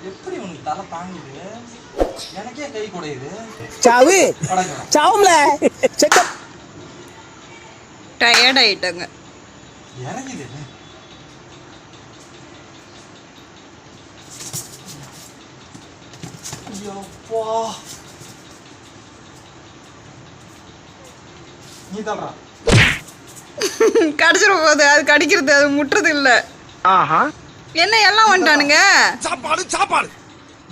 எப்படி உனக்கு தலை தாங்குது? எனக்கே கை குடையுது. சாவு சாவும்ல. டயர்ட் ஆயிட்டாங்க. இறங்குது. ஐயோப்பா, நீ தள்ளுறா. கடிச்சிட போகுது. அது கடிக்கிறது, அது முட்டுறது இல்ல. என்ன எல்லாம் வந்துட்டானுங்க. சாப்பாடு சாப்பாடு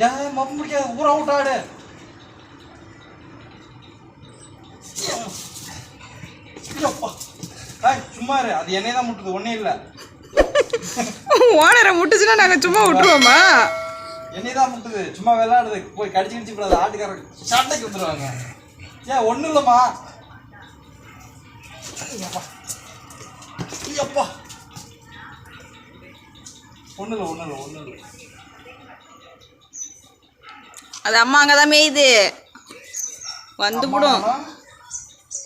ஏன் மப்பு முடிக்காது? ஊற அவுட் ஆடு. சும்மா இரு. அது என்னை தான் முட்டுது, ஒன்னே இல்ல. ஓனரை முட்டுச்சுன்னா நாங்க சும்மா விட்டுருவோமா? என்னை தான் முட்டுது, சும்மா விளையாடுது. போய் கடிச்சு கடிச்சு கூடாது, ஆட்டுக்காரங்க சண்டைக்கு வந்துடுவாங்க. ஏன் ஒன்றும் இல்லைம்மா. ஐயப்பா, ஒன்றும் இல்லை ஒன்றும் இல்லை ஒன்றும் இல்லை. அது அம்மா அங்கதான் மேயுது, வந்து கூடும்.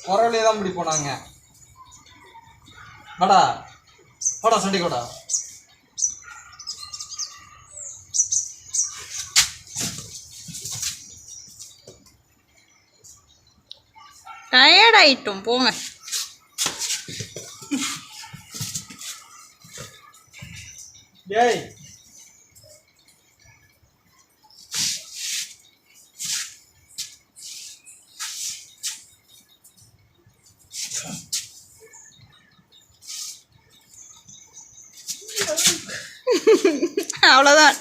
குறவிலே தான் இப்படி போனாங்க. வாடா வாடா சண்டைக்கோடா. டயர்ட் ஆயிட்டோம், போங்க. ஏய், அவ்வளோதான்.